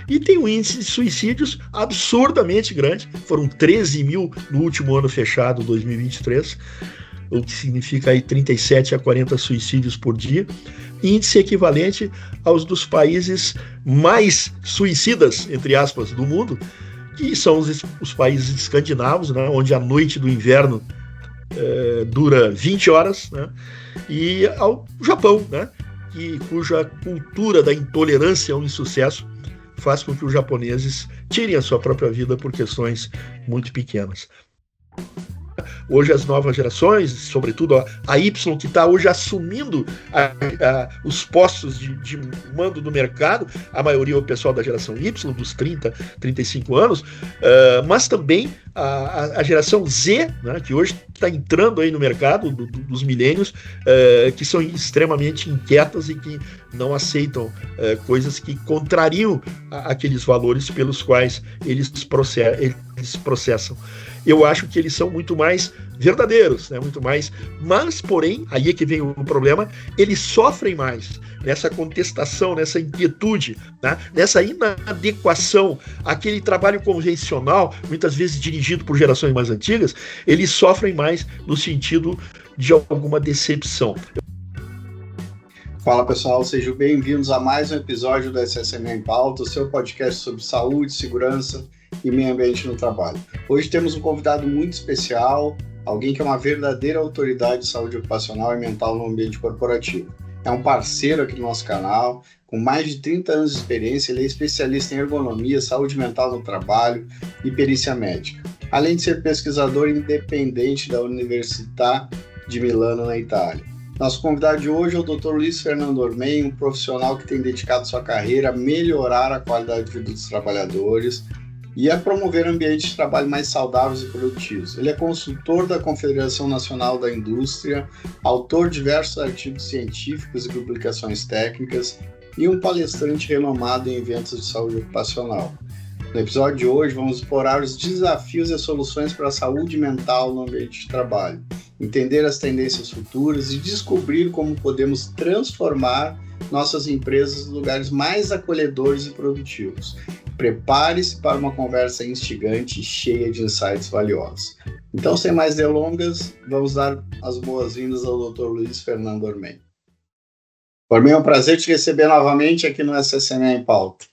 e tem um índice de suicídios absurdamente grande. Foram 13 mil no último ano fechado, 2023, o que significa aí 37 a 40 suicídios por dia, índice equivalente aos dos países mais suicidas, entre aspas, do mundo, que são os países escandinavos, né, onde a noite do inverno dura 20 horas, né, e ao Japão, né, cuja cultura da intolerância ao insucesso faz com que os japoneses tirem a sua própria vida por questões muito pequenas. Hoje as novas gerações, sobretudo a Y, que está hoje assumindo os postos de mando do mercado, a maioria é o pessoal da geração Y, dos 30, 35 anos, mas também a geração Z, né, que hoje está entrando aí no mercado dos milênios, que são extremamente inquietas e que não aceitam coisas que contrariam aqueles valores pelos quais eles processam. Eu acho que eles são muito mais verdadeiros, né? Muito mais, mas, porém, aí é que vem o problema, eles sofrem mais nessa contestação, nessa inquietude, né? Nessa inadequação àquele trabalho convencional, muitas vezes dirigido por gerações mais antigas, eles sofrem mais no sentido de alguma decepção. Fala pessoal, sejam bem-vindos a mais um episódio do SSM em Pauta, o seu podcast sobre saúde, segurança e meio ambiente no trabalho. Hoje temos um convidado muito especial, alguém que é uma verdadeira autoridade de saúde ocupacional e mental no ambiente corporativo. É um parceiro aqui do nosso canal, com mais de 30 anos de experiência, ele é especialista em ergonomia, saúde mental no trabalho e perícia médica, além de ser pesquisador independente da Università de Milano, na Itália. Nosso convidado de hoje é o Dr. Luiz Fernando Ormen, um profissional que tem dedicado sua carreira a melhorar a qualidade de vida dos trabalhadores e a promover ambientes de trabalho mais saudáveis e produtivos. Ele é consultor da Confederação Nacional da Indústria, autor de diversos artigos científicos e publicações técnicas e um palestrante renomado em eventos de saúde ocupacional. No episódio de hoje, vamos explorar os desafios e as soluções para a saúde mental no ambiente de trabalho, entender as tendências futuras e descobrir como podemos transformar nossas empresas em lugares mais acolhedores e produtivos. Prepare-se para uma conversa instigante e cheia de insights valiosos. Então, sem mais delongas, vamos dar as boas-vindas ao Dr. Luiz Fernando Ormen. Ormen, é um prazer te receber novamente aqui no SSM em Pauta.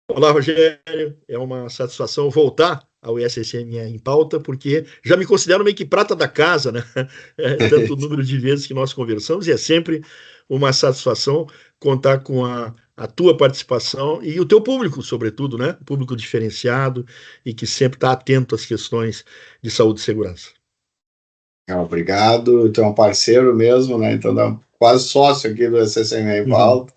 Olá, Rogério. É uma satisfação voltar ao SSM em Pauta, porque já me considero meio que prata da casa, né? Tanto o número de vezes que nós conversamos, e é sempre uma satisfação contar com a tua participação e o teu público, sobretudo, né? Público diferenciado e que sempre está atento às questões de saúde e segurança. Obrigado. Tu é um parceiro mesmo, né? Então, quase sócio aqui do SSM em Pauta.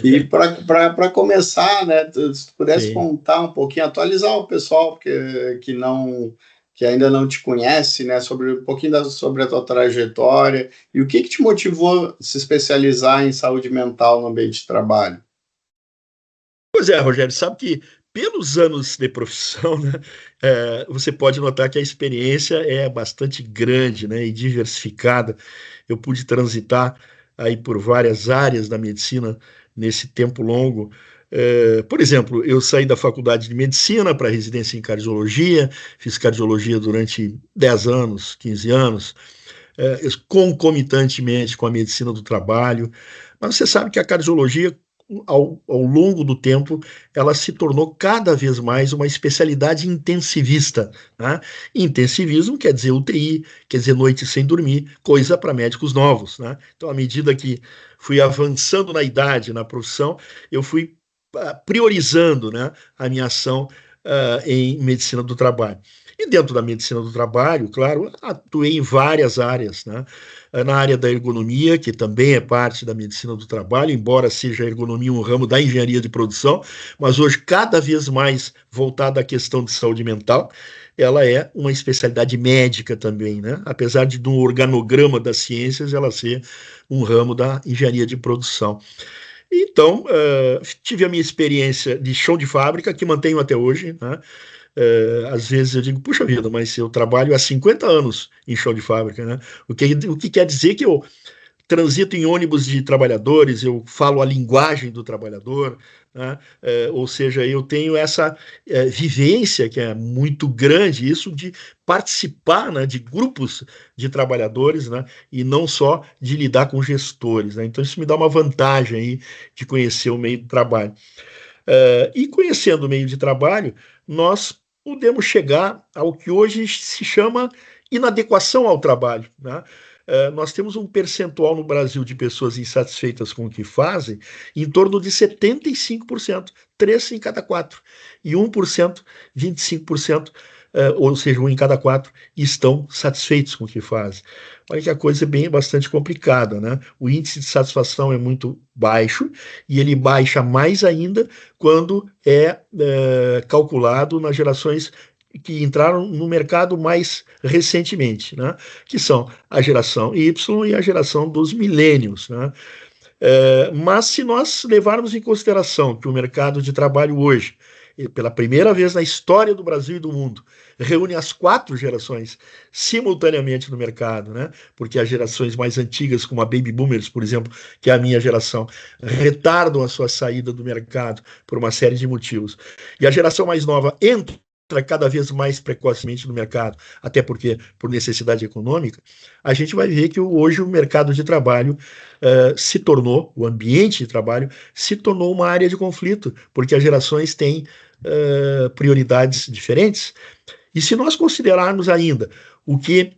E para começar, né? Se tu pudesse contar um pouquinho, atualizar o pessoal que ainda não te conhece, né? Sobre um pouquinho sobre a tua trajetória e o que te motivou a se especializar em saúde mental no ambiente de trabalho. Pois é, Rogério, sabe que pelos anos de profissão, né, você pode notar que a experiência é bastante grande, né, e diversificada. Eu pude transitar aí por várias áreas da medicina nesse tempo longo. Por exemplo, eu saí da faculdade de medicina para residência em cardiologia, fiz cardiologia durante 10 anos, 15 anos, concomitantemente com a medicina do trabalho. Mas você sabe que a cardiologia, ao longo do tempo, ela se tornou cada vez mais uma especialidade intensivista, né? Intensivismo quer dizer UTI, quer dizer noite sem dormir, coisa para médicos novos, né? Então, à medida que fui avançando na idade, na profissão, eu fui priorizando, né, a minha ação em medicina do trabalho. E dentro da medicina do trabalho, claro, atuei em várias áreas, né? Na área da ergonomia, que também é parte da medicina do trabalho, embora seja a ergonomia um ramo da engenharia de produção, mas hoje cada vez mais voltada à questão de saúde mental, ela é uma especialidade médica também, né? Apesar de um organograma das ciências, ela ser um ramo da engenharia de produção. Então, tive a minha experiência de chão de fábrica, que mantenho até hoje, né? Às vezes eu digo, puxa vida, mas eu trabalho há 50 anos em chão de fábrica, né? O que quer dizer que eu transito em ônibus de trabalhadores, eu falo a linguagem do trabalhador, né? Ou seja, eu tenho essa vivência que é muito grande, isso de participar, né, de grupos de trabalhadores, né, e não só de lidar com gestores, né? Então isso me dá uma vantagem aí de conhecer o meio de trabalho. E conhecendo o meio de trabalho, nós podemos chegar ao que hoje se chama inadequação ao trabalho, né? Nós temos um percentual no Brasil de pessoas insatisfeitas com o que fazem em torno de 75%, 3 em cada 4, e 1%, 25%, ou seja, 1 em cada 4, estão satisfeitos com o que fazem. Olha que a coisa é bastante complicada, né? O índice de satisfação é muito baixo e ele baixa mais ainda quando é calculado nas gerações que entraram no mercado mais recentemente, né? Que são a geração Y e a geração dos milênios, né? Mas se nós levarmos em consideração que o mercado de trabalho hoje, pela primeira vez na história do Brasil e do mundo, reúne as 4 gerações simultaneamente no mercado, né? Porque as gerações mais antigas, como a Baby Boomers, por exemplo, que é a minha geração, retardam a sua saída do mercado por uma série de motivos. E a geração mais nova entra cada vez mais precocemente no mercado, até porque por necessidade econômica, a gente vai ver que hoje o mercado de trabalho se tornou, o ambiente de trabalho se tornou uma área de conflito, porque as gerações têm prioridades diferentes. E se nós considerarmos ainda o que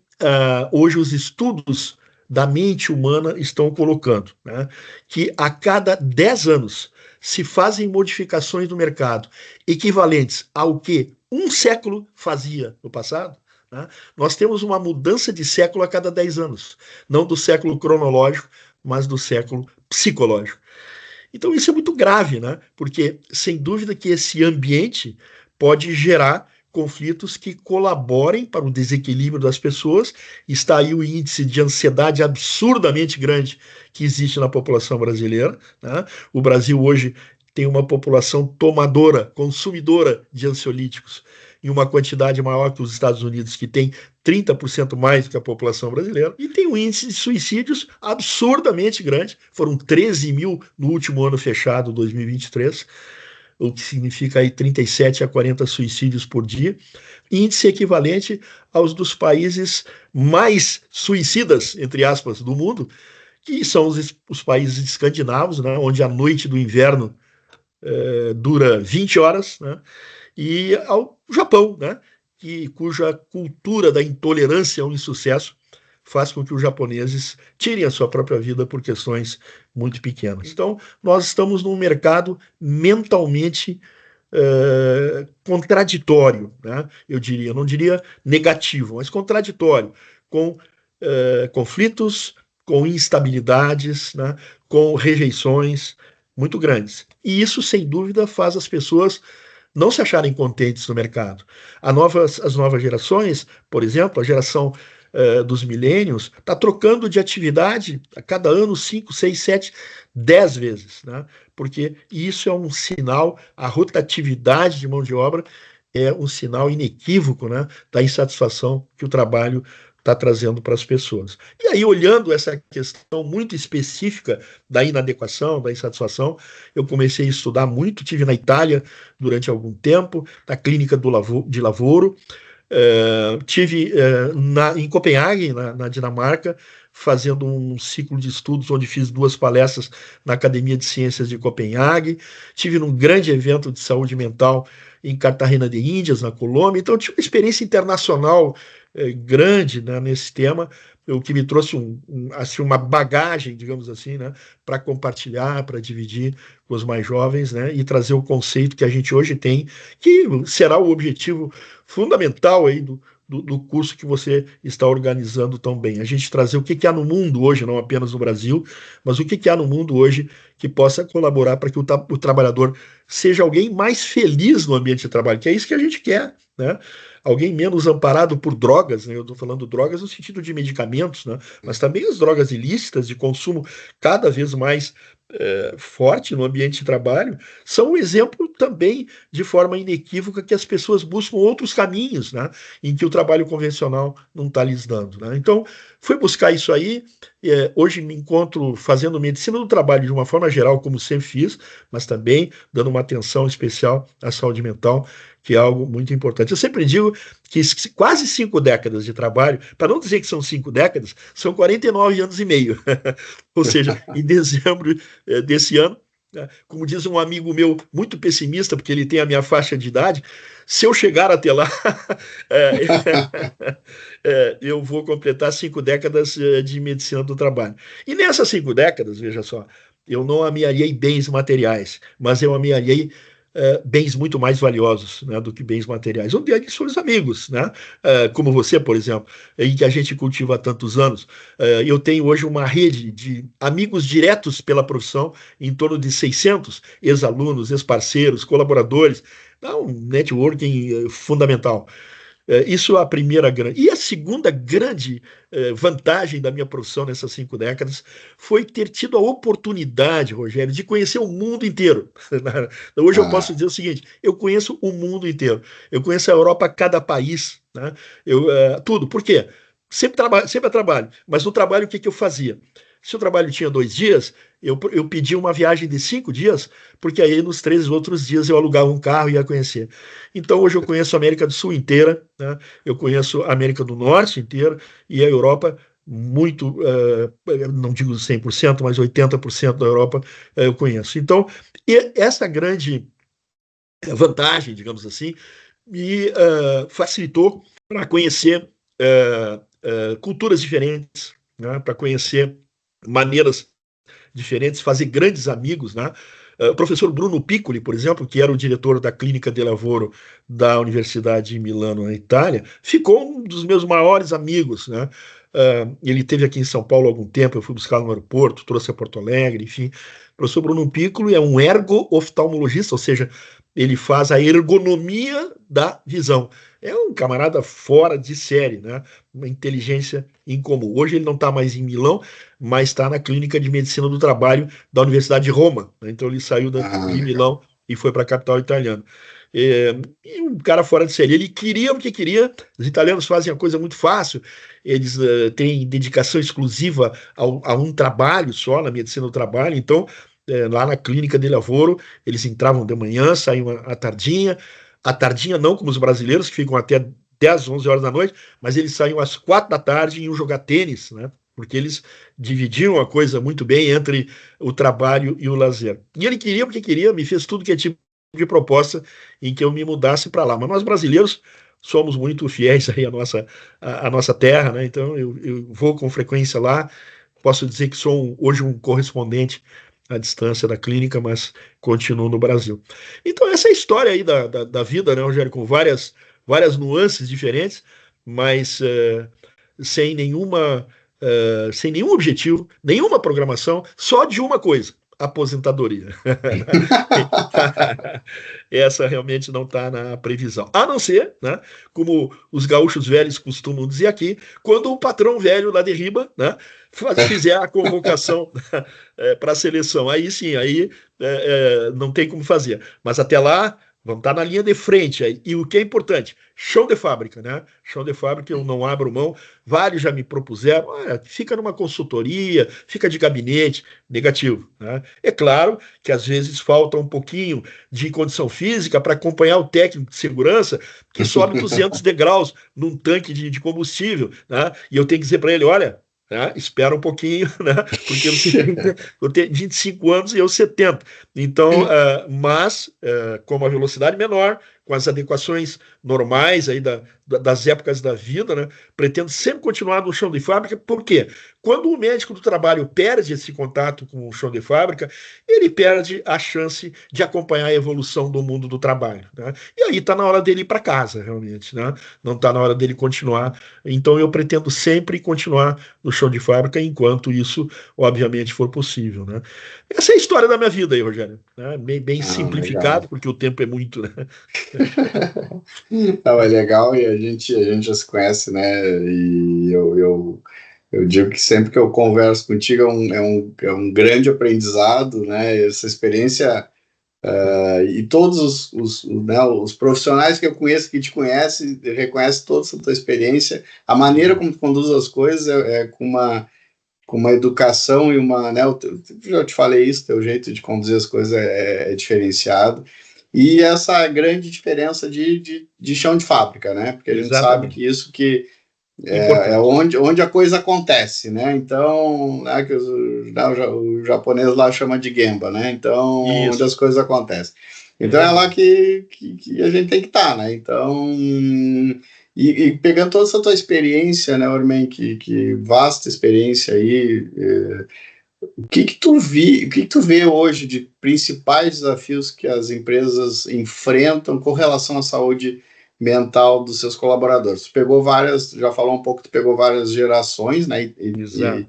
hoje os estudos da mente humana estão colocando, né, que a cada 10 anos se fazem modificações no mercado equivalentes ao que um século fazia no passado, né, nós temos uma mudança de século a cada 10 anos, não do século cronológico, mas do século psicológico. Então isso é muito grave, né? Porque sem dúvida que esse ambiente pode gerar conflitos que colaborem para o desequilíbrio das pessoas. Está aí o índice de ansiedade absurdamente grande que existe na população brasileira, né? O Brasil hoje tem uma população tomadora, consumidora de ansiolíticos, em uma quantidade maior que os Estados Unidos, que tem 30% mais do que a população brasileira, e tem um índice de suicídios absurdamente grande. Foram 13 mil no último ano fechado, 2023, o que significa aí 37 a 40 suicídios por dia, índice equivalente aos dos países mais suicidas, entre aspas, do mundo, que são os países escandinavos, né, onde a noite do inverno dura 20 horas, né, e ao Japão, né, cuja cultura da intolerância ao insucesso faz com que os japoneses tirem a sua própria vida por questões muito pequenas. Então, nós estamos num mercado mentalmente contraditório, né? Eu diria, não diria negativo, mas contraditório, com conflitos, com instabilidades, né? Com rejeições muito grandes. E isso, sem dúvida, faz as pessoas não se acharem contentes no mercado. As novas gerações, por exemplo, a geração dos milênios, está trocando de atividade a cada ano 5, 6, 7, 10 vezes, né? Porque isso é um sinal, a rotatividade de mão de obra é um sinal inequívoco, né, da insatisfação que o trabalho está trazendo para as pessoas. E aí, olhando essa questão muito específica da inadequação, da insatisfação, eu comecei a estudar muito, tive na Itália durante algum tempo, na clínica de Lavoro, tive em Copenhague, na Dinamarca, fazendo um ciclo de estudos onde fiz 2 palestras na Academia de Ciências de Copenhague, tive num grande evento de saúde mental em Cartagena de Índias, na Colômbia. Então, eu tive uma experiência internacional grande, né, nesse tema, o que me trouxe assim, uma bagagem, digamos assim, né, para compartilhar, para dividir com os mais jovens, né, e trazer o conceito que a gente hoje tem, que será o objetivo fundamental aí do curso que você está organizando tão bem. A gente trazer o que há no mundo hoje, não apenas no Brasil, mas o que há no mundo hoje que possa colaborar para que o trabalhador seja alguém mais feliz no ambiente de trabalho, que é isso que a gente quer. né? Alguém menos amparado por drogas, né? Eu estou falando drogas no sentido de medicamentos, né? Mas também as drogas ilícitas de consumo cada vez mais forte no ambiente de trabalho, são um exemplo também de forma inequívoca que as pessoas buscam outros caminhos, né? Em que o trabalho convencional não está lhes dando, né? Então, fui buscar isso aí. Hoje me encontro fazendo medicina do trabalho de uma forma geral, como sempre fiz, mas também dando uma atenção especial à saúde mental, que é algo muito importante. Eu sempre digo que quase 5 décadas de trabalho, para não dizer que são 5 décadas, são 49 anos e meio. Ou seja, em dezembro desse ano, como diz um amigo meu muito pessimista, porque ele tem a minha faixa de idade, se eu chegar até lá, eu vou completar 5 décadas de medicina do trabalho. E nessas 5 décadas, veja só, eu não amealhei bens materiais, mas eu amealhei bens muito mais valiosos, né, do que bens materiais. Um deles são os amigos, né? Como você, por exemplo, em que a gente cultiva há tantos anos. Eu tenho hoje uma rede de amigos diretos pela profissão, em torno de 600 ex-alunos, ex-parceiros, colaboradores. É um networking fundamental. Isso é a primeira grande. E a segunda grande vantagem da minha profissão nessas 5 décadas foi ter tido a oportunidade, Rogério, de conhecer o mundo inteiro. Hoje eu posso dizer o seguinte: eu conheço o mundo inteiro. Eu conheço a Europa, cada país, né? Tudo. Por quê? Sempre é trabalho. Mas no trabalho, o que eu fazia? Se o trabalho tinha 2 dias, eu pedia uma viagem de 5 dias, porque aí nos 3 outros dias eu alugava um carro e ia conhecer. Então hoje eu conheço a América do Sul inteira, né? Eu conheço a América do Norte inteira e a Europa muito, não digo 100%, mas 80% da Europa eu conheço. Então, essa grande vantagem, digamos assim, me facilitou para conhecer culturas diferentes, né? Para conhecer maneiras diferentes, fazer grandes amigos, né? O professor Bruno Piccoli, por exemplo, que era o diretor da Clínica de Lavoro da Universidade de Milano, na Itália, ficou um dos meus maiores amigos, né? Ele esteve aqui em São Paulo há algum tempo, eu fui buscá-lo no aeroporto, trouxe a Porto Alegre, enfim. O professor Bruno Piccoli é um ergo-oftalmologista, ou seja, ele faz a ergonomia da visão. É um camarada fora de série, né? Uma inteligência incomum. Hoje ele não está mais em Milão, mas está na Clínica de Medicina do Trabalho da Universidade de Roma, né? Então ele saiu de Milão e foi para a capital italiana. E um cara fora de série. Ele queria porque queria. Os italianos fazem a coisa muito fácil. Eles têm dedicação exclusiva a um trabalho só, na medicina do trabalho. Então, lá na Clínica de Lavoro, eles entravam de manhã, saíam à tardinha. À tardinha não como os brasileiros, que ficam até 10, 11 horas da noite, mas eles saíam às 4 da tarde e iam jogar tênis, né? Porque eles dividiam a coisa muito bem entre o trabalho e o lazer. E ele queria porque queria, me fez tudo que é tipo de proposta em que eu me mudasse para lá. Mas nós brasileiros somos muito fiéis aí à nossa terra, né? Então eu vou com frequência lá. Posso dizer que sou hoje um correspondente à distância da clínica, mas continuo no Brasil. Então essa é a história aí da vida, né, Rogério, com várias nuances diferentes, mas sem sem nenhum objetivo, nenhuma programação, só de uma coisa: aposentadoria. Essa realmente não está na previsão. A não ser, né, como os gaúchos velhos costumam dizer aqui, quando o patrão velho lá de riba, né, fizer a convocação para a seleção. Aí sim, aí não tem como fazer. Mas até lá, vamos estar na linha de frente aí. E o que é importante, chão de fábrica, né? Chão de fábrica, eu não abro mão. Vários já me propuseram, fica numa consultoria, fica de gabinete, negativo, né? É claro que às vezes falta um pouquinho de condição física para acompanhar o técnico de segurança que sobe 200 degraus num tanque de combustível, né? E eu tenho que dizer para ele, olha, espera um pouquinho, né? Porque eu tenho 25 anos e eu 70. Então, mas com uma velocidade menor, com as adequações normais aí das épocas da vida, né? Pretendo sempre continuar no chão de fábrica, por quê? Quando o médico do trabalho perde esse contato com o chão de fábrica, ele perde a chance de acompanhar a evolução do mundo do trabalho, né? E aí está na hora dele ir para casa, realmente, né? Não está na hora dele continuar. Então eu pretendo sempre continuar no chão de fábrica enquanto isso, obviamente, for possível, né? Essa é a história da minha vida aí, Rogério, né? Bem Legal. simplificado, porque o tempo é muito, né? Não, é legal e a gente já se conhece, né? E eu digo que sempre que eu converso contigo é um grande aprendizado, né? Essa experiência, e todos né, os profissionais que eu conheço, que te conhecem, reconhecem toda essa tua experiência, a maneira como tu conduz as coisas é com uma educação e uma, né? Já te falei isso, teu jeito de conduzir as coisas é diferenciado. E essa grande diferença de chão de fábrica, né? Porque a gente sabe que Exatamente. isso que é Importante. onde a coisa acontece, né? Então, né, que o japonês lá chama de Gemba, né? Então, onde Isso, as coisas acontecem. é Então, é lá verdade. que a gente tem que estar, né? Então, e pegando toda essa tua experiência, né, Ormen, que vasta experiência aí, o que tu vê hoje de principais desafios que as empresas enfrentam com relação à saúde mental dos seus colaboradores? Tu pegou várias, já falou um pouco, tu pegou várias gerações, né, Exato.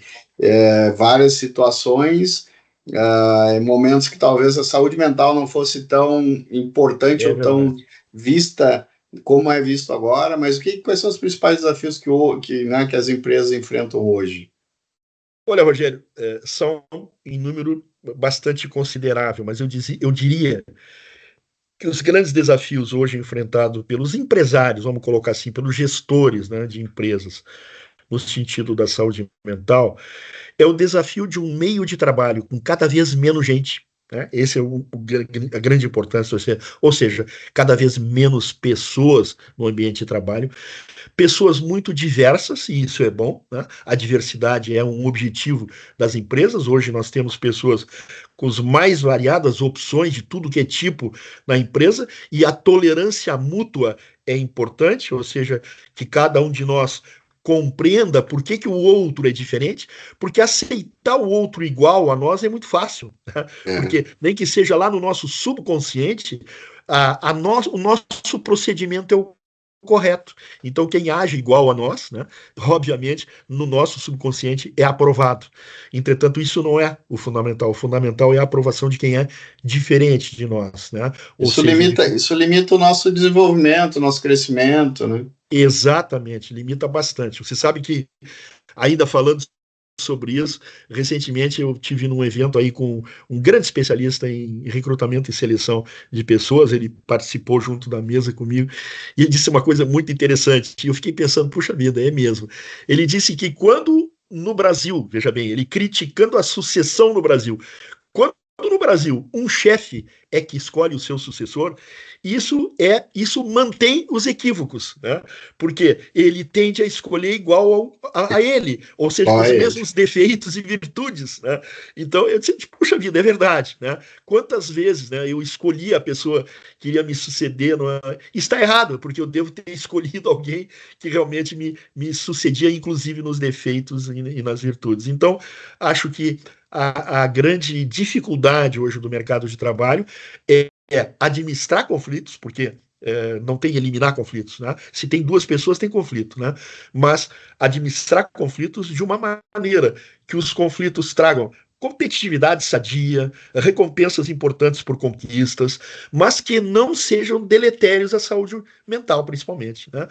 várias situações, em momentos que talvez a saúde mental não fosse tão importante É ou tão verdade. vista como é visto agora, mas quais são os principais desafios né, que as empresas enfrentam hoje? Olha, Rogério, são em número bastante considerável, mas eu diria que os grandes desafios hoje enfrentados pelos empresários, vamos colocar assim, pelos gestores, né, de empresas, no sentido da saúde mental, é o desafio de um meio de trabalho com cada vez menos gente. Né? Esse é a grande importância, ou seja, cada vez menos pessoas no ambiente de trabalho, pessoas muito diversas, e isso é bom, né? A diversidade é um objetivo das empresas. Hoje nós temos pessoas com as mais variadas opções de tudo que é tipo na empresa, e a tolerância mútua é importante, ou seja, que cada um de nós compreenda por que o outro é diferente, porque aceitar o outro igual a nós é muito fácil, né? É. Porque nem que seja lá no nosso subconsciente, o nosso procedimento é o correto. Então, quem age igual a nós, né, obviamente, no nosso subconsciente é aprovado. Entretanto, isso não é o fundamental. O fundamental é a aprovação de quem é diferente de nós, né? Ou Isso seja, de limita, que isso limita o nosso desenvolvimento, o nosso crescimento, né? exatamente limita bastante. Você sabe que, ainda falando sobre isso, recentemente eu tive num evento aí com um grande especialista em recrutamento e seleção de pessoas, ele participou junto da mesa comigo, e ele disse uma coisa muito interessante, e eu fiquei pensando, puxa vida, é mesmo. Ele disse que quando no Brasil, veja bem, ele criticando a sucessão no Brasil, quando no Brasil um chefe é que escolhe o seu sucessor, isso mantém os equívocos, né? Porque ele tende a escolher igual a ele, ou seja, com Só os ele. mesmos defeitos e virtudes, né? Então eu disse, puxa vida, é verdade, né? Quantas vezes, né, eu escolhi a pessoa que iria me suceder, não é? Está errado, porque eu devo ter escolhido alguém que realmente me sucedia, inclusive nos defeitos e nas virtudes. Então acho que a grande dificuldade hoje do mercado de trabalho é administrar conflitos, porque não tem eliminar conflitos, né? Se tem duas pessoas, tem conflito, né? Mas administrar conflitos de uma maneira que os conflitos tragam competitividade sadia, recompensas importantes por conquistas, mas que não sejam deletérios à saúde mental, principalmente, né?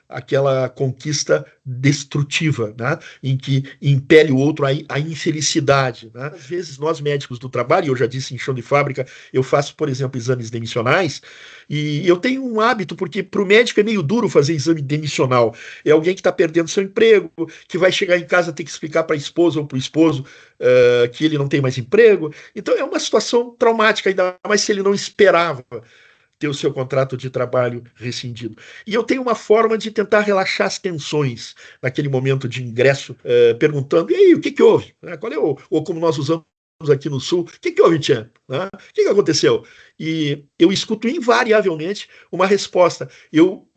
Aquela conquista destrutiva, né? Em que impele o outro a infelicidade. Né? Às vezes, nós médicos do trabalho, eu já disse em chão de fábrica, eu faço, por exemplo, exames demissionais, e eu tenho um hábito, porque para o médico é meio duro fazer exame demissional. É alguém que está perdendo seu emprego, que vai chegar em casa ter que explicar para a esposa ou para o esposo que ele não tem mais emprego. Então é uma situação traumática, ainda mais se ele não esperava ter o seu contrato de trabalho rescindido. E eu tenho uma forma de tentar relaxar as tensões naquele momento de ingresso, perguntando: e aí, o que houve? Qual é ou como nós usamos aqui no Sul, o que houve, Tchan? O que aconteceu? E eu escuto invariavelmente uma resposta. Eu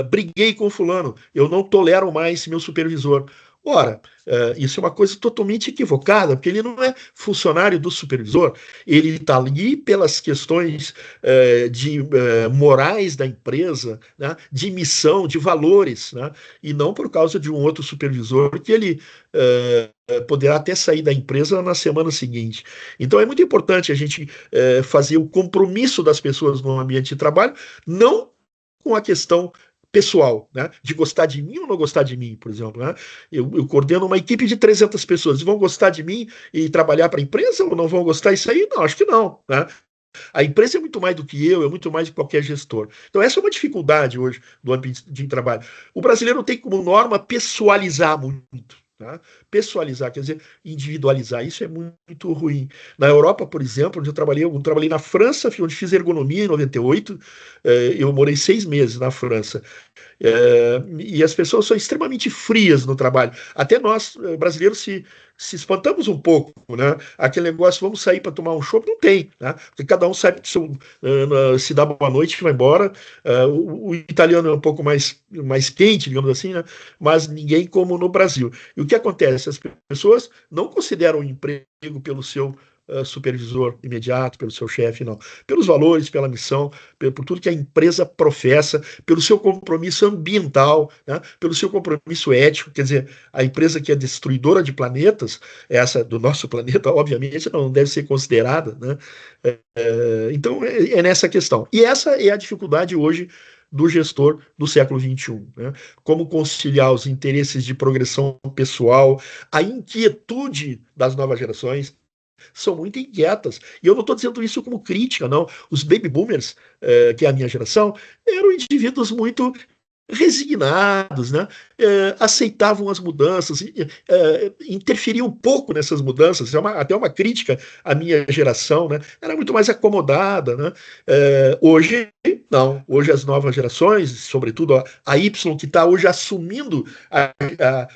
briguei com fulano, eu não tolero mais meu supervisor. Ora, isso é uma coisa totalmente equivocada, porque ele não é funcionário do supervisor, ele está ali pelas questões morais da empresa, né, de missão, de valores, né, e não por causa de um outro supervisor que ele poderá até sair da empresa na semana seguinte. Então é muito importante a gente fazer o compromisso das pessoas no ambiente de trabalho, não com a questão pessoal, né? De gostar de mim ou não gostar de mim, por exemplo, né? Eu coordeno uma equipe de 300 pessoas, eles vão gostar de mim e trabalhar para a empresa ou não vão gostar disso aí? Não, acho que não, né? A empresa é muito mais do que eu, é muito mais do que qualquer gestor. Então essa é uma dificuldade hoje do ambiente de trabalho. O brasileiro tem como norma pessoalizar muito. Tá? Pessoalizar, quer dizer, individualizar, isso é muito ruim. Na Europa, por exemplo, onde eu trabalhei na França, onde fiz ergonomia em 98, eu morei 6 meses na França. E as pessoas são extremamente frias no trabalho. Até nós, brasileiros, se espantamos um pouco, né? Aquele negócio, vamos sair para tomar um chopp, não tem, né? Porque cada um sai, se dá boa noite e vai embora. O italiano é um pouco mais quente, digamos assim, né? Mas ninguém como no Brasil. E o que acontece? As pessoas não consideram o emprego pelo seu supervisor imediato, pelo seu chefe, não. Pelos valores, pela missão, por tudo que a empresa professa, pelo seu compromisso ambiental, né? Pelo seu compromisso ético, quer dizer, a empresa que é destruidora de planetas, essa do nosso planeta, obviamente, não deve ser considerada, né? Então, é nessa questão. E essa é a dificuldade hoje do gestor do século XXI. Né? Como conciliar os interesses de progressão pessoal, a inquietude das novas gerações, são muito inquietas. E eu não estou dizendo isso como crítica, não. Os baby boomers, que é a minha geração, eram indivíduos muito resignados, né? Aceitavam as mudanças, interferiam um pouco nessas mudanças, até uma crítica à minha geração, né? Era muito mais acomodada, né? Hoje, não. Hoje as novas gerações, sobretudo a Y, que está hoje assumindo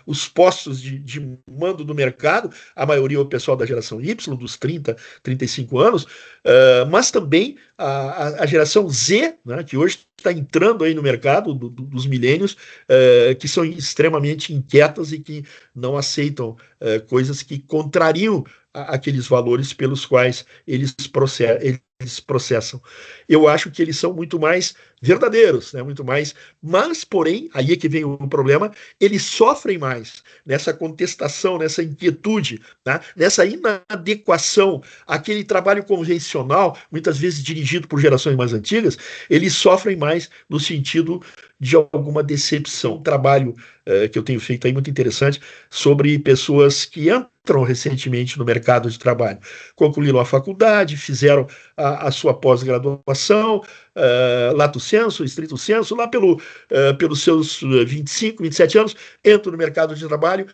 os postos de mando do mercado, a maioria é o pessoal da geração Y, dos 30, 35 anos, mas também a geração Z, né, que hoje está entrando aí no mercado dos milênios, que são extremamente inquietas e que não aceitam coisas que contrariam aqueles valores pelos quais eles processam. Eu acho que eles são muito mais verdadeiros, né? Muito mais, mas, porém, aí é que vem o problema, eles sofrem mais nessa contestação, nessa inquietude, né? Nessa inadequação àquele trabalho convencional, muitas vezes dirigido por gerações mais antigas, eles sofrem mais no sentido de alguma decepção. Um trabalho que eu tenho feito aí muito interessante sobre pessoas que entram recentemente no mercado de trabalho. Concluíram a faculdade, fizeram a sua pós-graduação, lato sensu, estrito sensu, lá pelos seus 25, 27 anos, entram no mercado de trabalho.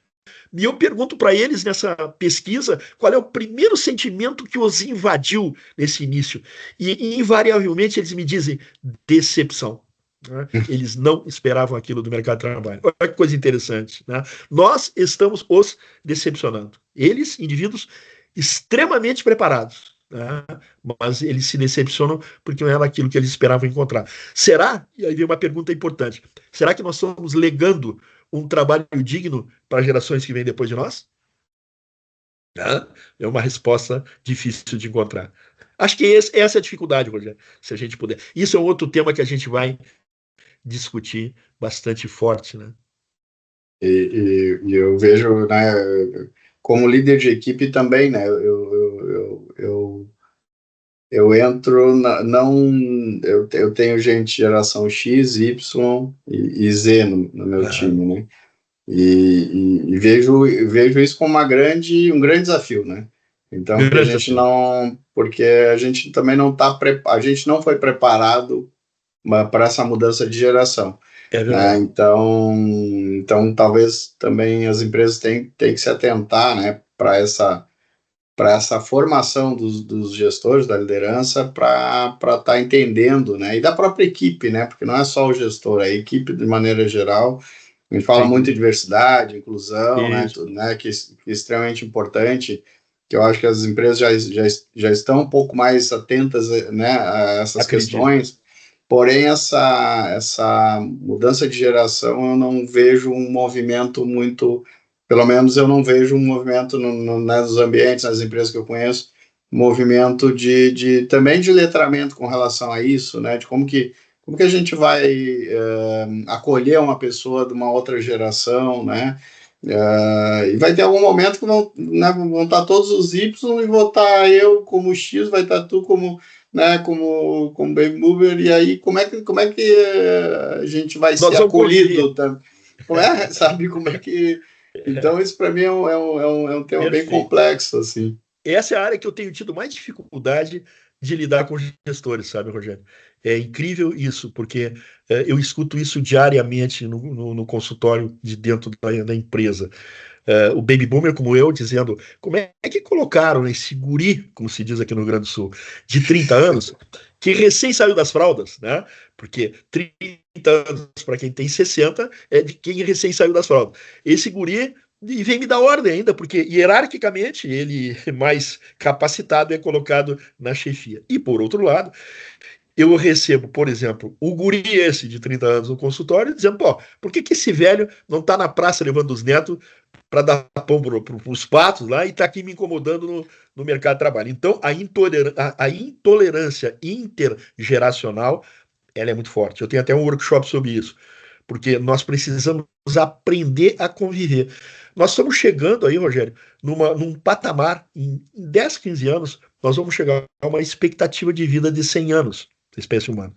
E eu pergunto para eles nessa pesquisa qual é o primeiro sentimento que os invadiu nesse início. E invariavelmente eles me dizem decepção. Né? Eles não esperavam aquilo do mercado de trabalho. Olha que coisa interessante. Né? Nós estamos os decepcionando. Eles, indivíduos extremamente preparados. Né? Mas eles se decepcionam porque não era aquilo que eles esperavam encontrar. Será? E aí vem uma pergunta importante. Será que nós estamos legando um trabalho digno para as gerações que vêm depois de nós? É uma resposta difícil de encontrar. Acho que essa é a dificuldade, Rogério, se a gente puder. Isso é um outro tema que a gente vai discutir bastante forte, né? E eu vejo, né, como líder de equipe também, né, eu entro, eu tenho gente geração X, Y e Z no meu time, né, e vejo isso como um grande desafio, né, então, porque a gente também não a gente não foi preparado para essa mudança de geração. É verdade. Né? Então, talvez também as empresas têm que se atentar, né, para essa formação dos gestores, da liderança, para estar entendendo, né, e da própria equipe, né, porque não é só o gestor, a equipe de maneira geral. A gente fala muito de diversidade, inclusão, né, tudo, né, que é extremamente importante, que eu acho que as empresas já estão um pouco mais atentas, né, a essas questões. Porém, essa mudança de geração, eu não vejo um movimento muito, pelo menos eu não vejo um movimento nos ambientes, nas empresas que eu conheço, um movimento também de letramento com relação a isso, né? De como que a gente vai acolher uma pessoa de uma outra geração, né? E vai ter algum momento que vão estar todos os Y e vou estar eu como X, vai estar tu como, né, como baby boomer, e aí como é que a gente vai Nós ser vamos acolhido? Como é, sabe? Como é que... Então, isso para mim é um tema bem Perfeito. complexo, assim. Essa é a área que eu tenho tido mais dificuldade de lidar com gestores, sabe, Rogério? É incrível isso, porque eu escuto isso diariamente no consultório de dentro da empresa. O baby boomer como eu, dizendo como é que colocaram esse guri, como se diz aqui no Rio Grande do Sul, de 30 anos, que recém saiu das fraldas, né? Porque 30 anos para quem tem 60 é de quem recém saiu das fraldas. Esse guri e vem me dar ordem ainda, porque hierarquicamente ele mais capacitado é colocado na chefia. E por outro lado, eu recebo, por exemplo, o guri esse de 30 anos no consultório, dizendo, pô, por que esse velho não está na praça levando os netos para dar pão para os patos lá e está aqui me incomodando no mercado de trabalho? Então, a intolerância intergeracional, ela é muito forte. Eu tenho até um workshop sobre isso, porque nós precisamos aprender a conviver. Nós estamos chegando aí, Rogério, num patamar, em 10, 15 anos, nós vamos chegar a uma expectativa de vida de 100 anos da espécie humana.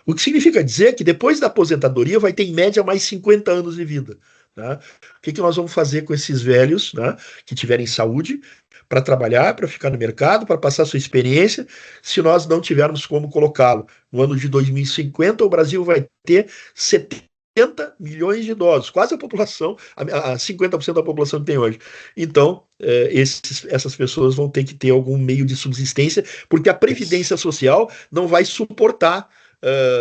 O que significa dizer que depois da aposentadoria vai ter em média mais 50 anos de vida. Né? O que nós vamos fazer com esses velhos, né, que tiverem saúde para trabalhar, para ficar no mercado, para passar sua experiência, se nós não tivermos como colocá-lo? No ano de 2050, o Brasil vai ter 70 milhões de idosos, quase a população, a 50% da população que tem hoje. Então, essas pessoas vão ter que ter algum meio de subsistência, porque a Previdência Social não vai suportar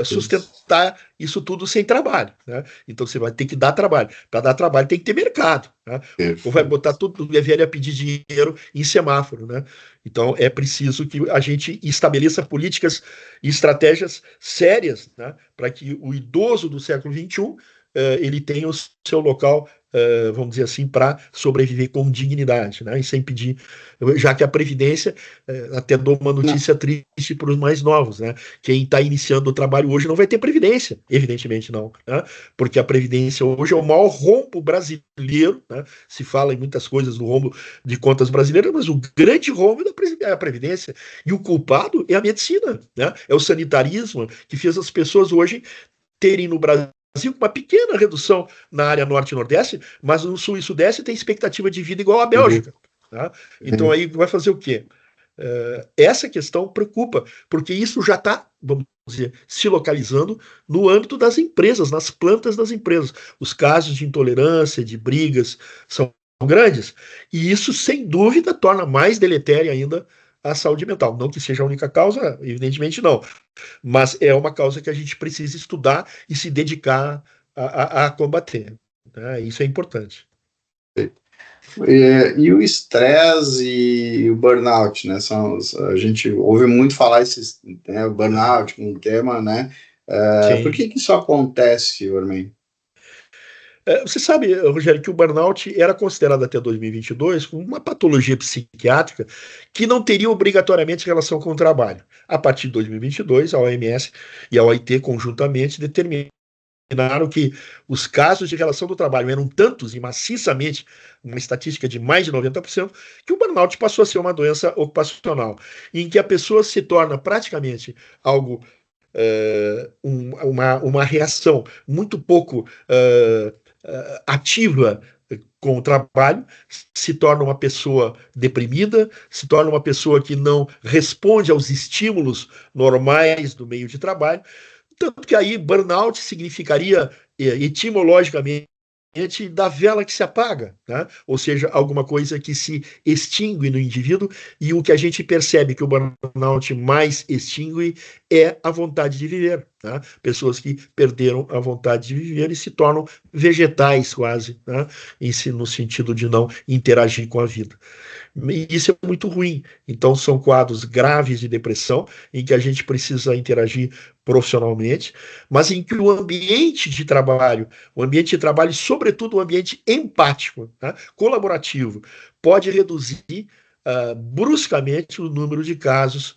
sustentar isso tudo sem trabalho. Né? Então você vai ter que dar trabalho. Para dar trabalho tem que ter mercado. Né? Ou vai botar tudo, é velho a pedir dinheiro em semáforo. Né? Então é preciso que a gente estabeleça políticas e estratégias sérias, né? Para que o idoso do século XXI ele tenha o seu local, vamos dizer assim, para sobreviver com dignidade, né? E sem pedir, já que a Previdência, até dou uma notícia triste para os mais novos, né? Quem está iniciando o trabalho hoje não vai ter Previdência, evidentemente não, né? Porque a Previdência hoje é o maior rombo brasileiro, né? Se fala em muitas coisas do rombo de contas brasileiras, mas o grande rombo é a Previdência, e o culpado é a medicina, né? É o sanitarismo que fez as pessoas hoje terem no Brasil uma pequena redução na área norte e nordeste, mas no sul e sudeste tem expectativa de vida igual à Bélgica. Tá? Então aí vai fazer o quê? Essa questão preocupa, porque isso já está, vamos dizer, se localizando no âmbito das empresas, nas plantas das empresas. Os casos de intolerância, de brigas, são grandes, e isso, sem dúvida, torna mais deletéria ainda a saúde mental. Não que seja a única causa, evidentemente não, mas é uma causa que a gente precisa estudar e se dedicar a combater. Né? Isso é importante. E o estresse e o burnout, né? A gente ouve muito falar o burnout como um tema, né? Por que isso acontece, Ormen? Você sabe, Rogério, que o burnout era considerado até 2022 como uma patologia psiquiátrica que não teria obrigatoriamente relação com o trabalho. A partir de 2022, a OMS e a OIT conjuntamente determinaram que os casos de relação do trabalho eram tantos e maciçamente, uma estatística de mais de 90%, que o burnout passou a ser uma doença ocupacional, em que a pessoa se torna praticamente algo, uma reação muito pouco ativa com o trabalho, se torna uma pessoa deprimida, se torna uma pessoa que não responde aos estímulos normais do meio de trabalho. Tanto que aí burnout significaria, etimologicamente, da vela que se apaga, né? Ou seja, alguma coisa que se extingue no indivíduo, e o que a gente percebe que o burnout mais extingue é a vontade de viver. né? Pessoas que perderam a vontade de viver e se tornam vegetais quase, né? No sentido de não interagir com a vida. E isso é muito ruim. Então, são quadros graves de depressão, em que a gente precisa interagir profissionalmente, mas em que o ambiente de trabalho, sobretudo o ambiente empático, né, colaborativo, pode reduzir bruscamente o número de casos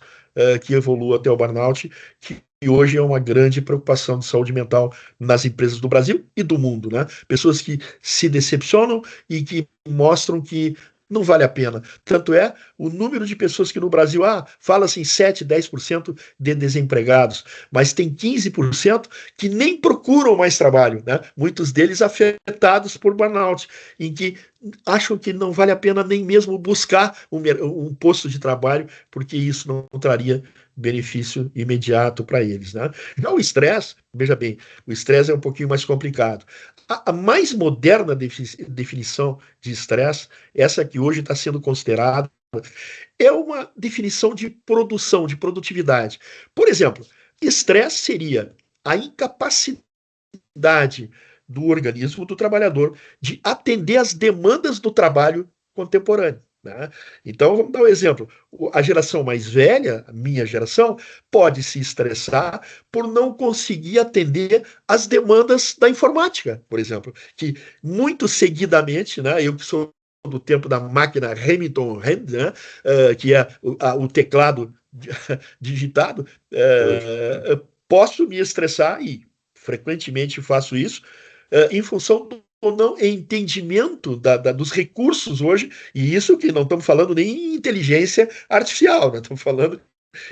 que evoluam até o burnout, que hoje é uma grande preocupação de saúde mental nas empresas do Brasil e do mundo, né? Pessoas que se decepcionam e que mostram que não vale a pena. Tanto é o número de pessoas que no Brasil, fala-se em 7, 10% de desempregados, mas tem 15% que nem procuram mais trabalho, né? Muitos deles afetados por burnout, em que acham que não vale a pena nem mesmo buscar um posto de trabalho, porque isso não traria benefício imediato para eles, né? Já o estresse, veja bem, o estresse é um pouquinho mais complicado. A mais moderna definição de estresse, essa que hoje está sendo considerada, é uma definição de produção, de produtividade. Por exemplo, estresse seria a incapacidade do organismo do trabalhador de atender às demandas do trabalho contemporâneo, né? Então, vamos dar um exemplo. A geração mais velha, a minha geração, pode se estressar por não conseguir atender às demandas da informática, por exemplo, que muito seguidamente, né, eu que sou do tempo da máquina Remington Rand, né, que é o teclado digitado, posso me estressar e frequentemente faço isso, em função do não entendimento dos recursos hoje, e isso que não estamos falando nem em inteligência artificial, nós estamos falando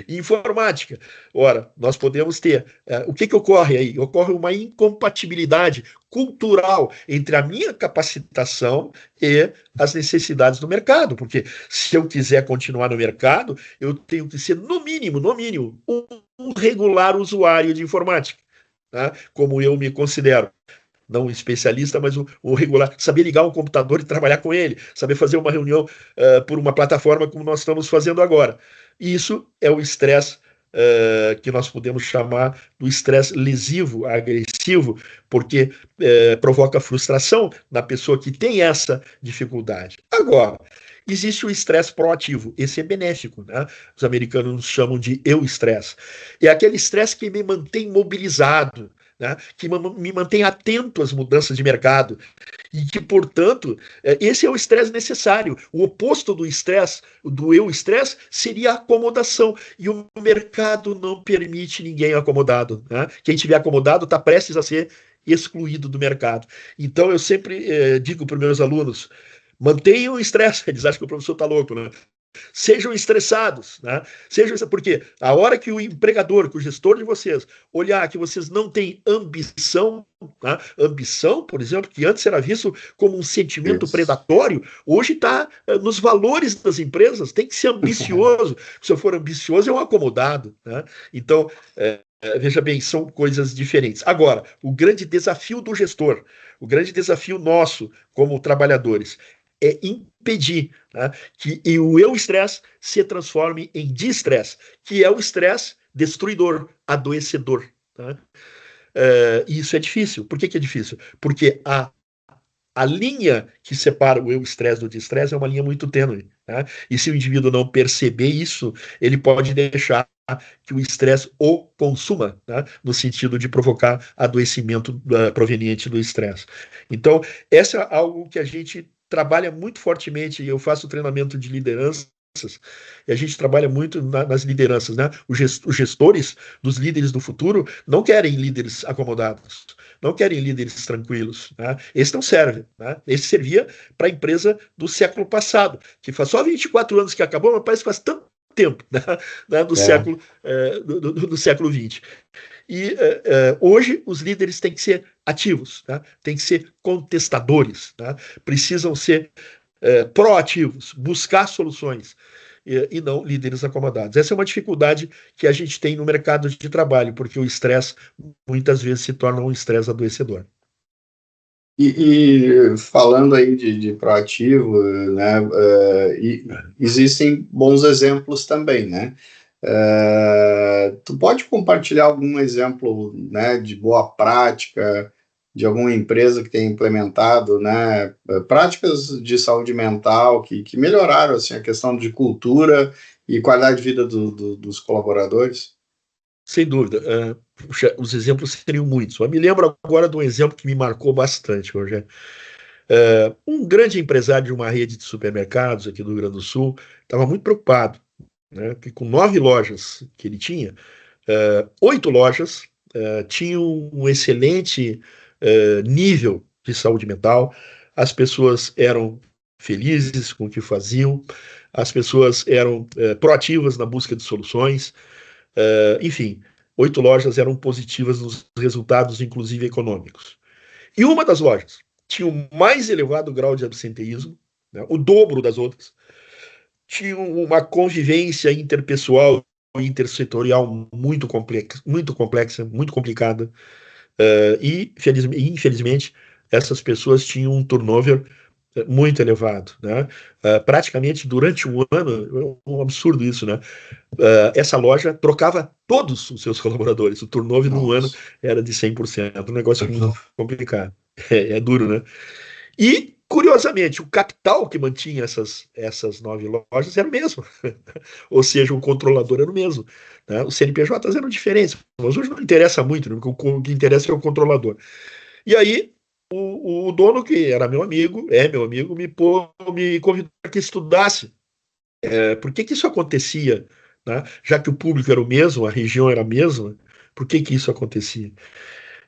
em informática. Ora, nós podemos ter, o que ocorre aí? Ocorre uma incompatibilidade cultural entre a minha capacitação e as necessidades do mercado, porque se eu quiser continuar no mercado, eu tenho que ser, no mínimo, um regular usuário de informática, tá? Como eu me considero. Não um especialista, mas o regular, saber ligar um computador e trabalhar com ele, saber fazer uma reunião por uma plataforma como nós estamos fazendo agora. Isso é o estresse que nós podemos chamar do estresse lesivo, agressivo, porque provoca frustração na pessoa que tem essa dificuldade. Agora, existe o estresse proativo, esse é benéfico, né? Os americanos chamam de eu-estresse. É aquele estresse que me mantém mobilizado, né, que me mantém atento às mudanças de mercado e que, portanto, esse é o estresse necessário. O oposto do estresse, do eu-estresse, seria a acomodação. E o mercado não permite ninguém acomodado, né? Quem estiver acomodado está prestes a ser excluído do mercado. Então, eu sempre digo para os meus alunos, mantenham o estresse. Eles acham que o professor está louco, né? Sejam estressados, né? Porque a hora que o empregador, que o gestor de vocês olhar que vocês não têm ambição, tá? Ambição, por exemplo, que antes era visto como um sentimento predatório, hoje está nos valores das empresas, tem que ser ambicioso. Se eu for ambicioso, é um acomodado, né? Então, veja bem, são coisas diferentes. Agora, o grande desafio do gestor, o grande desafio nosso como trabalhadores, é impedir, né, que o eu-estresse se transforme em de-estresse, que é o estresse destruidor, adoecedor. Tá? E isso é difícil. Por que é difícil? Porque a linha que separa o eu-estresse do de-estresse é uma linha muito tênue. Né? E se o indivíduo não perceber isso, ele pode deixar que o estresse o consuma, né? No sentido de provocar adoecimento proveniente do estresse. Então, essa é algo que a gente trabalha muito fortemente, e eu faço treinamento de lideranças, e a gente trabalha muito nas lideranças, né? Os gestores dos líderes do futuro não querem líderes acomodados, não querem líderes tranquilos, né? Esse não serve, né? Esse servia para a empresa do século passado, que faz só 24 anos que acabou, mas parece que faz tanto tempo, né? Do século XX. E hoje os líderes têm que ser ativos, tá? Têm que ser contestadores, tá? Precisam ser proativos, buscar soluções e não líderes acomodados. Essa é uma dificuldade que a gente tem no mercado de trabalho, porque o estresse muitas vezes se torna um estresse adoecedor. E falando aí de proativo, né, existem bons exemplos também, né? Tu pode compartilhar algum exemplo, né, de boa prática, de alguma empresa que tenha implementado, né, práticas de saúde mental que melhoraram assim, a questão de cultura e qualidade de vida dos colaboradores? Sem dúvida. Puxa, os exemplos seriam muitos. Eu me lembro agora de um exemplo que me marcou bastante, Rogério. Um grande empresário de uma rede de supermercados aqui do Rio Grande do Sul estava muito preocupado, né, que com 9 lojas que ele tinha, 8 lojas tinham um excelente nível de saúde mental, as pessoas eram felizes com o que faziam, as pessoas eram proativas na busca de soluções, enfim, 8 lojas eram positivas nos resultados, inclusive econômicos. E uma das lojas tinha o mais elevado grau de absenteísmo, né, o dobro das outras, tinha uma convivência interpessoal e intersetorial muito complexa, muito complicada, e infelizmente essas pessoas tinham um turnover muito elevado, né? Praticamente durante um ano, é um absurdo isso, né? Essa loja trocava todos os seus colaboradores, o turnover no ano Nossa. era de 100%, um negócio muito complicado. É duro, né? E, curiosamente, o capital que mantinha essas 9 lojas era o mesmo. Ou seja, o controlador era o mesmo. Né? Os CNPJs eram diferentes, mas hoje não interessa muito, né? O que interessa é o controlador. E aí, o dono, que era meu amigo, me convidou para que estudasse. Por que isso acontecia? Né? Já que o público era o mesmo, a região era a mesma, por que isso acontecia?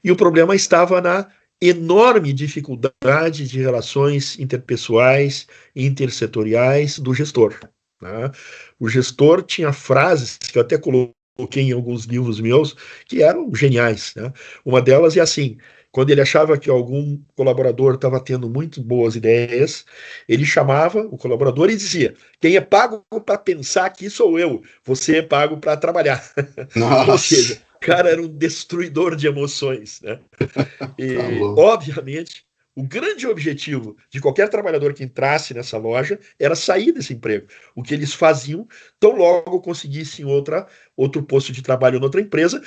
E o problema estava na enorme dificuldade de relações interpessoais e intersetoriais do gestor. Né? O gestor tinha frases que eu até coloquei em alguns livros meus que eram geniais. Né? Uma delas é assim: quando ele achava que algum colaborador estava tendo muito boas ideias, ele chamava o colaborador e dizia: quem é pago para pensar aqui sou eu, você é pago para trabalhar. Ou seja, Nossa, o cara era um destruidor de emoções, né? tá E, louco. obviamente, o grande objetivo de qualquer trabalhador que entrasse nessa loja era sair desse emprego. O que eles faziam, tão logo conseguissem outro posto de trabalho em outra empresa,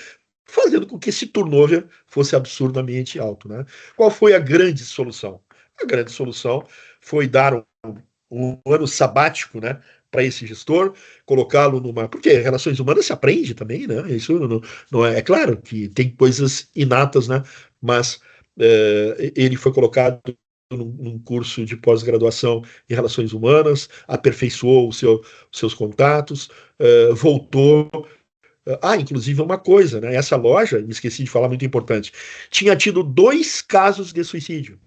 fazendo com que esse turnover fosse absurdamente alto. Né? Qual foi a grande solução? A grande solução foi dar um ano sabático, né, para esse gestor, colocá-lo numa. Porque relações humanas se aprende também, né? Isso não é. É claro que tem coisas inatas, né? Mas ele foi colocado num curso de pós-graduação em relações humanas, aperfeiçoou os seus contatos, voltou. Inclusive uma coisa, né? Essa loja, me esqueci de falar, muito importante, tinha tido 2 casos de suicídio.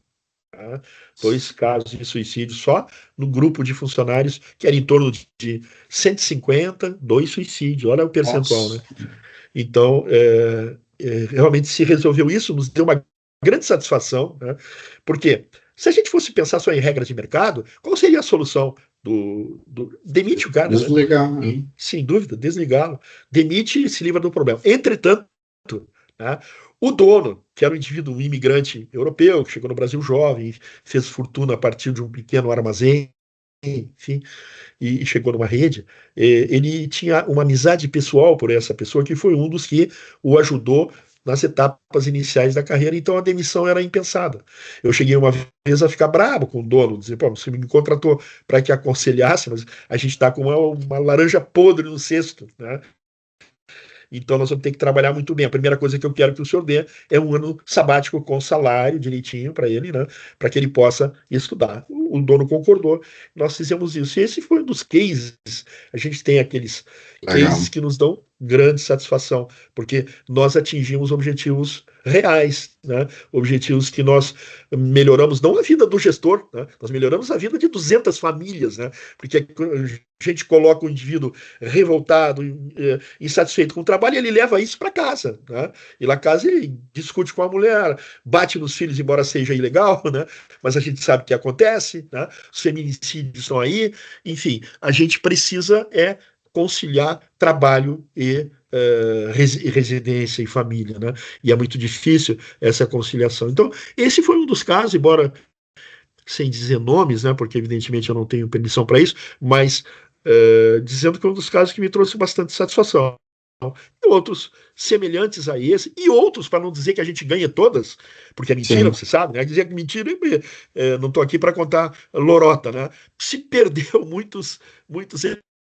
Tá? 2 casos de suicídio só no grupo de funcionários, que era em torno de 150, 2 suicídios. Olha o percentual, né? Nossa. Então, realmente se resolveu isso, nos deu uma grande satisfação, né? Porque se a gente fosse pensar só em regras de mercado, qual seria a solução demite o cara, né? Desligar, E, hein? sem dúvida, desligá-lo. Demite e se livra do problema. Entretanto, né, o dono, que era um indivíduo, um imigrante europeu, que chegou no Brasil jovem, fez fortuna a partir de um pequeno armazém, enfim, e chegou numa rede, ele tinha uma amizade pessoal por essa pessoa, que foi um dos que o ajudou nas etapas iniciais da carreira, então a demissão era impensada. Eu cheguei uma vez a ficar bravo com o dono, dizer: pô, você me contratou para que aconselhasse, mas a gente está com uma laranja podre no cesto, né? Então nós vamos ter que trabalhar muito bem. A primeira coisa que eu quero que o senhor dê é um ano sabático com salário direitinho para ele, né? Para que ele possa estudar. O dono concordou, nós fizemos isso. E esse foi um dos cases. A gente tem aqueles cases Legal. que nos dão grande satisfação, porque nós atingimos objetivos reais, né? Objetivos que nós melhoramos não a vida do gestor, né? Nós melhoramos a vida de 200 famílias, né? Porque a gente coloca o indivíduo revoltado, insatisfeito com o trabalho, e ele leva isso para casa, né? E lá casa ele discute com a mulher, bate nos filhos, embora seja ilegal, né? Mas a gente sabe o que acontece, né? Os feminicídios estão aí, enfim, a gente precisa conciliar trabalho e residência e família, né? E é muito difícil essa conciliação. Então, esse foi um dos casos, embora sem dizer nomes, né? Porque evidentemente eu não tenho permissão para isso, mas dizendo que é um dos casos que me trouxe bastante satisfação. E outros semelhantes a esse, e outros, para não dizer que a gente ganha todas, porque é mentira, Sim. você sabe, né? Dizer que mentira, não estou aqui para contar lorota, né? Se perdeu muitos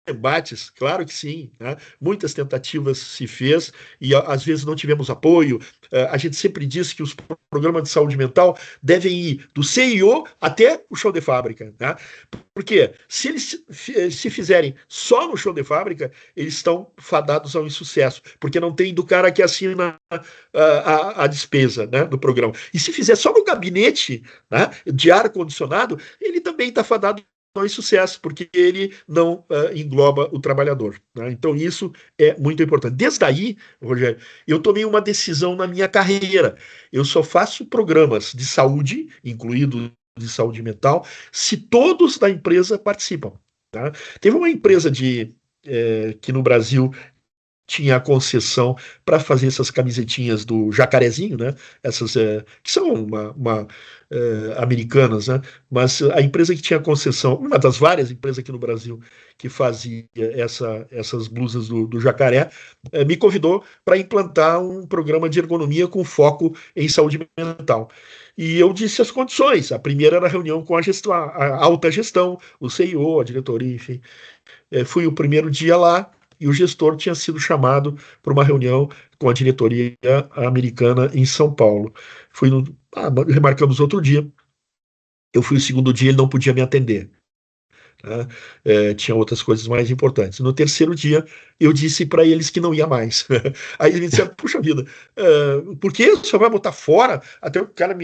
embates, claro que sim, né? Muitas tentativas se fez e às vezes não tivemos apoio. A gente sempre diz que os programas de saúde mental devem ir do CIO até o chão de fábrica, né? Porque se eles se fizerem só no chão de fábrica, eles estão fadados ao insucesso, porque não tem do cara que assina a despesa, né, do programa. E se fizer só no gabinete, né, de ar-condicionado, ele também está fadado ao insucesso, porque ele não engloba o trabalhador. Né? Então, isso é muito importante. Desde aí, Rogério, eu tomei uma decisão na minha carreira. Eu só faço programas de saúde, incluído de saúde mental, se todos da empresa participam. Tá? Teve uma empresa que no Brasil tinha a concessão para fazer essas camisetinhas do jacarezinho, né? Essas que são americanas, né? Mas a empresa que tinha concessão, uma das várias empresas aqui no Brasil que fazia essas blusas do jacaré, me convidou para implantar um programa de ergonomia com foco em saúde mental. E eu disse as condições. A primeira era a reunião com a alta gestão, o CEO, a diretoria, enfim. Fui o primeiro dia lá e o gestor tinha sido chamado para uma reunião com a diretoria americana em São Paulo. Remarcamos outro dia. Eu fui o segundo dia, ele não podia me atender. Né? Tinha outras coisas mais importantes. No terceiro dia, eu disse para eles que não ia mais. Aí eles me disseram, puxa vida, por que o senhor vai botar fora? Até o cara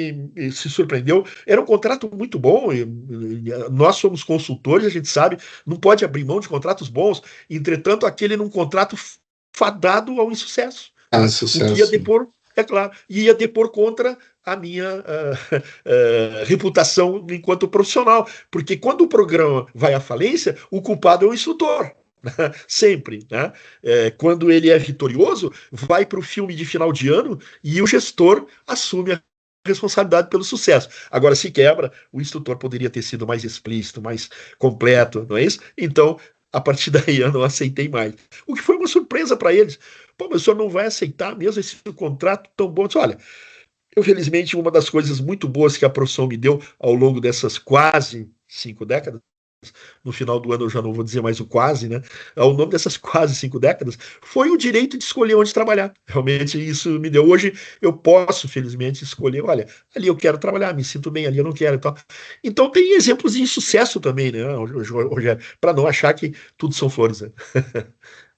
se surpreendeu. Era um contrato muito bom, nós somos consultores, a gente sabe, não pode abrir mão de contratos bons, entretanto, aquele era um contrato fadado ao insucesso. É um Tá? O que ia sucesso. depor, é claro, ia depor contra a minha reputação enquanto profissional. Porque quando o programa vai à falência, o culpado é o instrutor. Sempre. Né? Quando ele é vitorioso, vai para o filme de final de ano e o gestor assume a responsabilidade pelo sucesso. Agora, se quebra, o instrutor poderia ter sido mais explícito, mais completo, não é isso? Então, a partir daí eu não aceitei mais. O que foi uma surpresa para eles. Pô, mas o senhor não vai aceitar mesmo esse contrato tão bom? Eu disse, olha, eu, felizmente, uma das coisas muito boas que a profissão me deu ao longo dessas quase 5 décadas, no final do ano eu já não vou dizer mais o quase, né? Ao longo dessas quase 5 décadas, foi o direito de escolher onde trabalhar. Realmente isso me deu. Hoje eu posso, felizmente, escolher, olha, ali eu quero trabalhar, me sinto bem, ali eu não quero e tal. Então tem exemplos de sucesso também, né, Rogério? Para não achar que tudo são flores, né?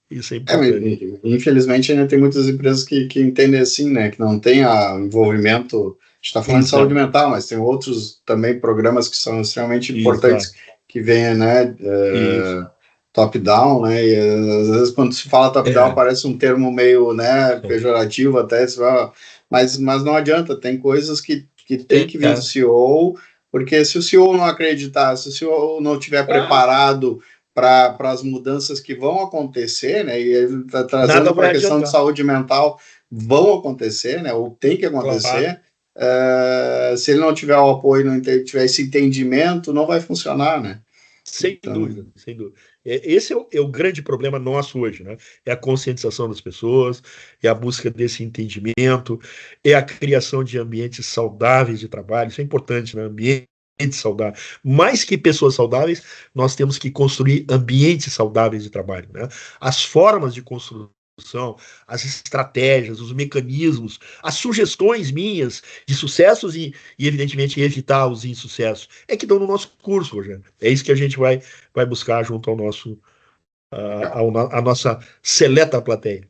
Isso é importante. Infelizmente ainda tem muitas empresas que entendem assim, né, que não tem envolvimento, a gente está falando de saúde Exato. mental, mas tem outros também programas que são extremamente importantes, Exato. que vêm, né, Isso. top-down, né, e às vezes quando se fala top-down É. parece um termo meio, né, pejorativo até, mas não adianta, tem coisas que tem que vir do CEO, porque se o CEO não acreditar, se o CEO não estiver preparado para as mudanças que vão acontecer, né, e ele está trazendo para a questão de saúde mental, vão acontecer, né, ou tem que acontecer, claro. Se ele não tiver o apoio, não tiver esse entendimento, não vai funcionar, né? Sem dúvida, sem dúvida. Esse é o grande problema nosso hoje, né? É a conscientização das pessoas, é a busca desse entendimento, é a criação de ambientes saudáveis de trabalho. Isso é importante, né? Ambiente saudável. Mais que pessoas saudáveis, nós temos que construir ambientes saudáveis de trabalho, né? As formas de construção, as estratégias, os mecanismos, as sugestões minhas de sucessos e evidentemente, evitar os insucessos. É que estão no nosso curso, Rogério. É isso que a gente vai buscar junto ao a nossa seleta plateia.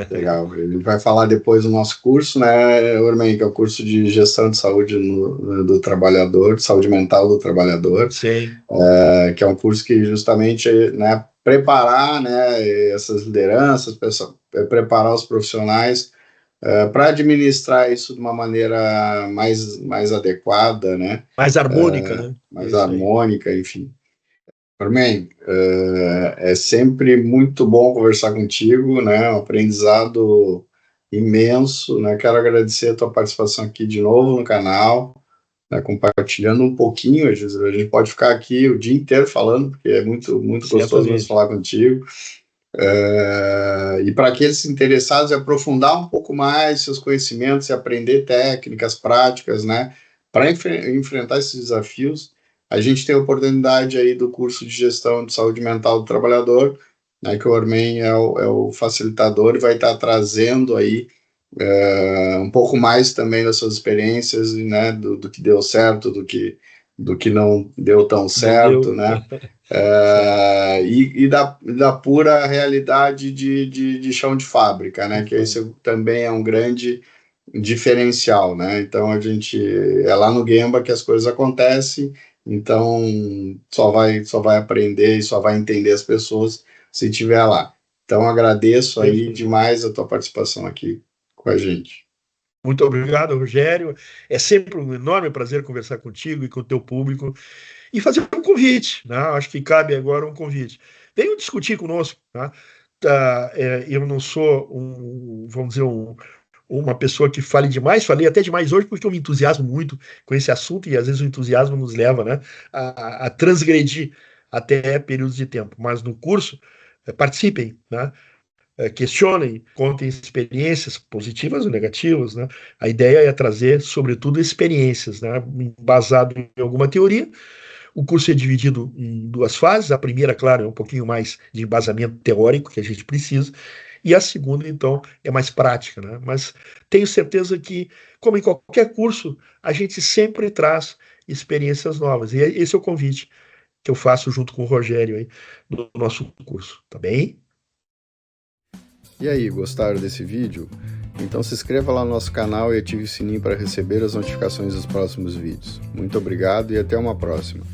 Legal. Ele vai falar depois do nosso curso, né, Urmen, que é o curso de gestão de saúde do trabalhador, saúde mental do trabalhador. Sim. Que é um curso que justamente, né, preparar, né, essas lideranças, preparar os profissionais para administrar isso de uma maneira mais adequada, né? Mais harmônica, né? Mais harmônica, enfim. Carmen, é sempre muito bom conversar contigo, né? Um aprendizado imenso, né? Quero agradecer a tua participação aqui de novo no canal. né, compartilhando um pouquinho. A gente pode ficar aqui o dia inteiro falando, porque é muito gostoso mesmo falar contigo. E para aqueles interessados em aprofundar um pouco mais seus conhecimentos e aprender técnicas, práticas, né, para enfrentar esses desafios, a gente tem a oportunidade aí do curso de gestão de saúde mental do trabalhador, né, que o Armen é o facilitador e vai estar trazendo aí um pouco mais também das suas experiências, né, do que deu certo, do que não deu tão certo, né? E da pura realidade de chão de fábrica, né? Que esse também é um grande diferencial, né? Então a gente é lá no Gemba que as coisas acontecem, então só vai aprender e só vai entender as pessoas se estiver lá. Então agradeço aí demais a tua participação aqui com a gente. Muito obrigado, Rogério. É sempre um enorme prazer conversar contigo e com o teu público e fazer um convite, né? Acho que cabe agora um convite. Venham discutir conosco, né? Eu não sou vamos dizer, uma pessoa que fale demais, falei até demais hoje porque eu me entusiasmo muito com esse assunto e às vezes o entusiasmo nos leva, né, a transgredir até períodos de tempo. Mas no curso, participem, né? Questionem, contem experiências positivas ou negativas, né? A ideia é trazer, sobretudo, experiências, né? Baseado em alguma teoria. O curso é dividido em duas fases. A primeira, claro, é um pouquinho mais de embasamento teórico que a gente precisa, e a segunda, então, é mais prática, né? Mas tenho certeza que, como em qualquer curso, a gente sempre traz experiências novas. E esse é o convite que eu faço junto com o Rogério aí, do nosso curso, tá bem? E aí, gostaram desse vídeo? Então se inscreva lá no nosso canal e ative o sininho para receber as notificações dos próximos vídeos. Muito obrigado e até uma próxima.